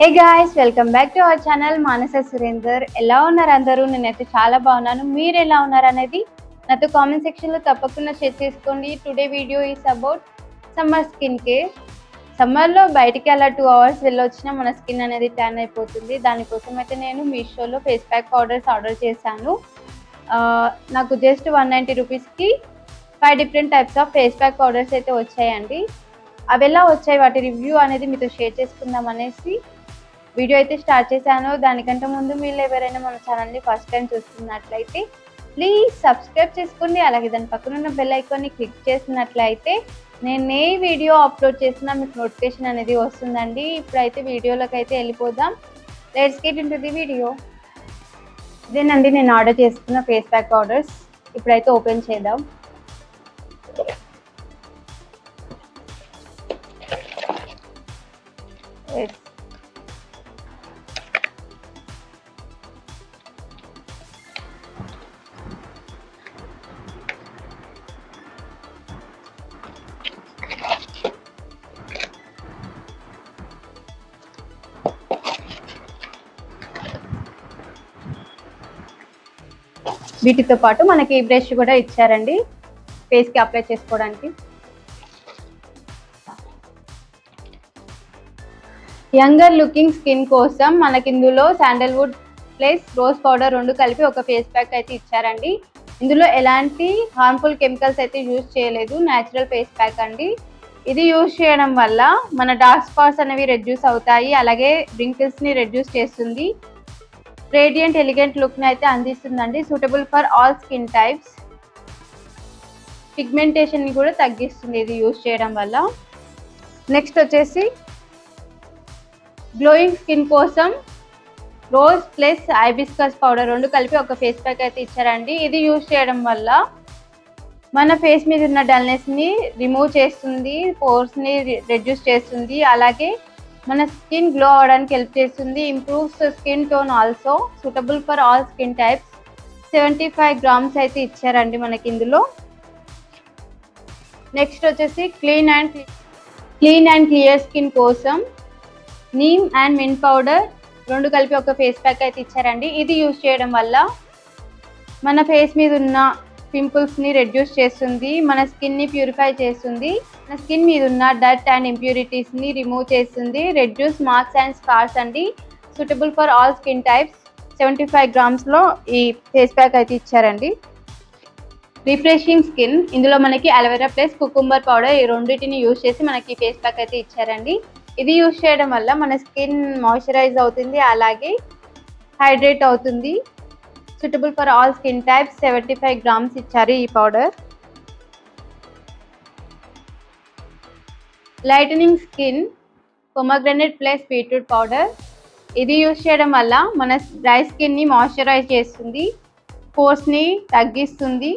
Hey guys, welcome back to our channel Manasa Surender. ఎలా ఉన్నారు అందరూ? నేనైతే చాలా బాగున్నాను. మీరు ఎలా ఉన్నారు అనేది నాతో కామెంట్ సెక్షన్లో తప్పకుండా షేర్ చేసుకోండి. Today video is about summer skin care. సమ్మర్లో బయటికి అలా 2 hours వెళ్ళొచ్చినా మన స్కిన్ అనేది ట్యాన్ అయిపోతుంది. దానికోసం అయితే నేను మీషోలో ఫేస్ ప్యాక్ పౌడర్స్ ఆర్డర్ చేశాను. నాకు జస్ట్ 190 రూపీస్కి 5 different types of face pack powders అయితే వచ్చాయండి. అవి ఎలా వచ్చాయి, వాటి రివ్యూ అనేది మీతో షేర్ చేసుకుందాం అనేసి వీడియో అయితే స్టార్ట్ చేశాను. దానికంటే ముందు మీరు ఎవరైనా మన ఛానల్ని ఫస్ట్ టైం చూస్తున్నట్లయితే ప్లీజ్ సబ్స్క్రైబ్ చేసుకోండి. అలాగే దాని పక్కన ఉన్న బెల్ ఐకాన్ని క్లిక్ చేసినట్లయితే నేను ఏ వీడియో అప్లోడ్ చేసినా మీకు నోటిఫికేషన్ అనేది వస్తుందండి. ఇప్పుడైతే వీడియోలోకి అయితే వెళ్ళిపోదాం. Let's get into the video. ఇదేనండి నేను ఆర్డర్ చేసుకున్న ఫేస్ ప్యాక్ పౌడర్స్. ఇప్పుడైతే ఓపెన్ చేద్దాం. వీటితో పాటు మనకి బ్రష్ కూడా ఇచ్చారండి ఫేస్కి అప్లై చేసుకోవడానికి. యంగర్ లుకింగ్ స్కిన్ కోసం మనకి ఇందులో శాండల్వుడ్ ప్లస్ రోజ్ పౌడర్ 2 కలిపి ఒక ఫేస్ ప్యాక్ అయితే ఇచ్చారండి. ఇందులో ఎలాంటి హార్మ్ఫుల్ కెమికల్స్ అయితే యూజ్ చేయలేదు, న్యాచురల్ ఫేస్ ప్యాక్ అండి. ఇది యూజ్ చేయడం వల్ల మన డార్క్ స్పాట్స్ అనేవి రెడ్యూస్ అవుతాయి, అలాగే రింకిల్స్ని రెడ్యూస్ చేస్తుంది. రేడియంట్ ఎలిగెంట్ లుక్ని అయితే అందిస్తుందండి. Suitable for all skin types. పిగ్మెంటేషన్ని కూడా తగ్గిస్తుంది ఇది యూజ్ చేయడం వల్ల. నెక్స్ట్ వచ్చేసి గ్లోయింగ్ స్కిన్ కోసం రోజ్ ప్లస్ హైబిస్కస్ పౌడర్ 2 కలిపి ఒక ఫేస్ ప్యాక్ అయితే ఇచ్చారండి. ఇది యూజ్ చేయడం వల్ల మన ఫేస్ మీద ఉన్న డల్నెస్ని రిమూవ్ చేస్తుంది, పోర్స్ని రెడ్యూస్ చేస్తుంది, అలాగే మన స్కిన్ గ్లో అవడానికి హెల్ప్ చేస్తుంది. Improves skin tone also. Suitable for all skin types. 75 grams అయితే ఇచ్చారండి మనకి ఇందులో. నెక్స్ట్ వచ్చేసి క్లీన్ అండ్ క్లియర్ స్కిన్ కోసం నీమ్ అండ్ మింట్ పౌడర్ 2 కలిపి ఒక ఫేస్ ప్యాక్ అయితే ఇచ్చారండి. ఇది యూజ్ చేయడం వల్ల మన ఫేస్ మీద ఉన్న పింపుల్స్ని రెడ్యూస్ చేస్తుంది, మన స్కిన్ని ప్యూరిఫై చేస్తుంది, మన స్కిన్ మీద ఉన్న డర్ట్ అండ్ ఇంప్యూరిటీస్ని రిమూవ్ చేస్తుంది, రెడ్యూస్ మార్క్స్ అండ్ స్కార్స్ అండి. Suitable for all skin types. 75 grams ఈ ఫేస్ ప్యాక్ అయితే ఇచ్చారండి. Refreshing skin. ఇందులో మనకి అలోవెరా ప్లస్ కుకుంబర్ పౌడర్ ఈ రెండింటిని యూజ్ చేసి మనకి ఫేస్ ప్యాక్ అయితే ఇచ్చారండి. ఇది యూజ్ చేయడం వల్ల మన స్కిన్ మాయిశ్చరైజ్ అవుతుంది, అలాగే హైడ్రేట్ అవుతుంది. Suitable for all skin types. 75 grams ఇచ్చారు ఈ powder. Lightening skin pomegranate plus beetroot powder. ఇది యూజ్ చేయడం వల్ల మన డ్రై స్కిన్ని మాయిశ్చరైజ్ చేస్తుంది, పోర్స్ని తగ్గిస్తుంది,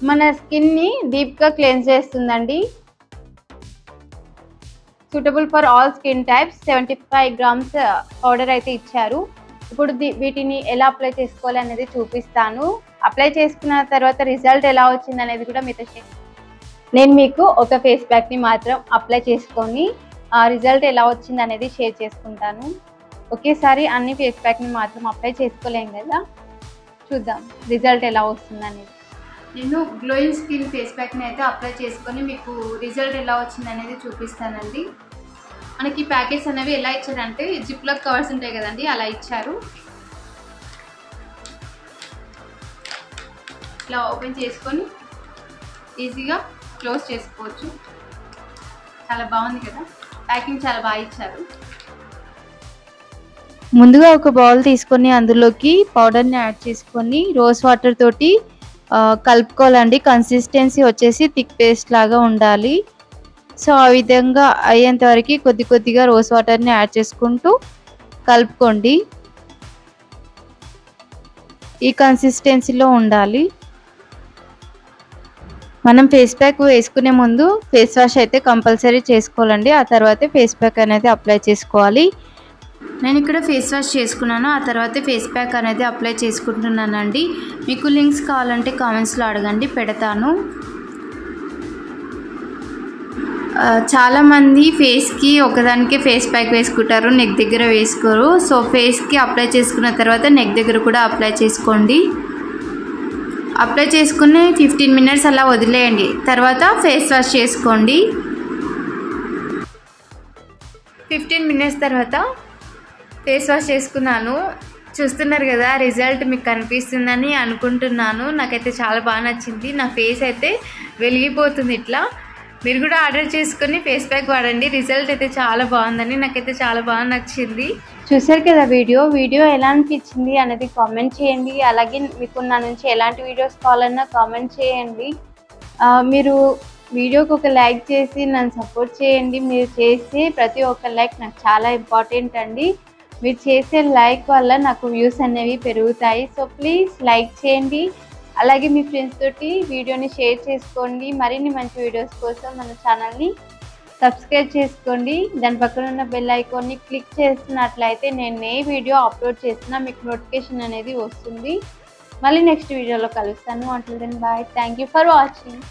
మన స్కిన్ని డీప్గా క్లెన్స్ చేస్తుందండి. Suitable for all skin types. 75 grams powder అయితే ఇచ్చారు. ఇప్పుడు వీటిని ఎలా అప్లై చేసుకోవాలి అనేది చూపిస్తాను. అప్లై చేసుకున్న తర్వాత రిజల్ట్ ఎలా వచ్చింది అనేది కూడా మీతో నేను మీకు ఒక ఫేస్ ప్యాక్ని మాత్రం అప్లై చేసుకొని ఆ రిజల్ట్ ఎలా వచ్చింది అనేది షేర్ చేసుకుంటాను. ఒకేసారి అన్ని ఫేస్ ప్యాక్ని మాత్రం అప్లై చేసుకోలేం కదా, చూద్దాం రిజల్ట్ ఎలా వస్తుంది అనేది. నేను గ్లోయింగ్ స్కిన్ ఫేస్ ప్యాక్ని అయితే అప్లై చేసుకొని మీకు రిజల్ట్ ఎలా వచ్చింది అనేది చూపిస్తానండి. మనకి ప్యాకెట్స్ అనేవి ఎలా ఇచ్చారంటే జిప్లో కవర్స్ ఉంటాయి కదండి, అలా ఇచ్చారు. ఇలా ఓపెన్ చేసుకొని ఈజీగా క్లోజ్ చేసుకోవచ్చు. చాలా బాగుంది కదా, ప్యాకింగ్ చాలా బాగా ఇచ్చారు. ముందుగా ఒక బౌల్ తీసుకొని అందులోకి పౌడర్ని యాడ్ చేసుకొని రోజ్ వాటర్ తోటి కలుపుకోవాలండి. కన్సిస్టెన్సీ వచ్చేసి థిక్ పేస్ట్ లాగా ఉండాలి. సో ఆ విధంగా అయ్యేంత వరకు కొద్ది కొద్దిగా రోజ్ వాటర్ని యాడ్ చేసుకుంటూ కలుపుకోండి. ఈ కన్సిస్టెన్సీలో ఉండాలి. మనం ఫేస్ ప్యాక్ వేసుకునే ముందు ఫేస్ వాష్ అయితే కంపల్సరీ చేసుకోవాలండి. ఆ తర్వాతే ఫేస్ ప్యాక్ అనేది అప్లై చేసుకోవాలి. నేను ఇక్కడ ఫేస్ వాష్ చేసుకున్నాను, ఆ తర్వాత ఫేస్ ప్యాక్ అనేది అప్లై చేసుకుంటున్నానండి. మీకు లింక్స్ కావాలంటే కామెంట్స్లో అడగండి, పెడతాను. చాలామంది ఫేస్కి ఒకదానికి ఫేస్ ప్యాక్ వేసుకుంటారు, నెక్ దగ్గర వేసుకోరు. సో ఫేస్కి అప్లై చేసుకున్న తర్వాత నెక్ దగ్గర కూడా అప్లై చేసుకోండి. అప్లై చేసుకుని 15 మినిట్స్ అలా వదిలేయండి. తర్వాత ఫేస్ వాష్ చేసుకోండి. 15 మినిట్స్ తర్వాత ఫేస్ వాష్ చేసుకున్నాను. చూస్తున్నారు కదా, రిజల్ట్ మీకు కనిపిస్తుందని అనుకుంటున్నాను. నాకైతే చాలా బాగా నచ్చింది. నా ఫేస్ అయితే వెలిగిపోతుంది ఇట్లా. మీరు కూడా ఆర్డర్ చేసుకొని ఫేస్ ప్యాక్ వాడండి. రిజల్ట్ అయితే చాలా బాగుందని నాకైతే చాలా బాగా నచ్చింది. చూసారు కదా వీడియో ఎలా అనిపించింది అనేది కామెంట్ చేయండి. అలాగే మీకు నా నుంచి ఎలాంటి వీడియోస్ కావాలన్నా కామెంట్ చేయండి. మీరు వీడియోకి ఒక లైక్ చేసి నన్ను సపోర్ట్ చేయండి. మీరు చేసే ప్రతి ఒక్క లైక్ నాకు చాలా ఇంపార్టెంట్ అండి. మీరు చేసే లైక్ వల్ల నాకు వ్యూస్ అనేవి పెరుగుతాయి. సో ప్లీజ్ లైక్ చేయండి. అలాగే మీ ఫ్రెండ్స్ తోటి వీడియోని షేర్ చేసుకోండి. మరిన్ని మంచి వీడియోస్ కోసం మన ఛానల్ని సబ్స్క్రైబ్ చేసుకోండి. దాని పక్కన ఉన్న బెల్ ఐకాన్ని క్లిక్ చేసినట్లయితే నేను ఏ వీడియో అప్లోడ్ చేసినా మీకు నోటిఫికేషన్ అనేది వస్తుంది. మళ్ళీ నెక్స్ట్ వీడియోలో కలుస్తాను. Until then bye. Thank you for watching.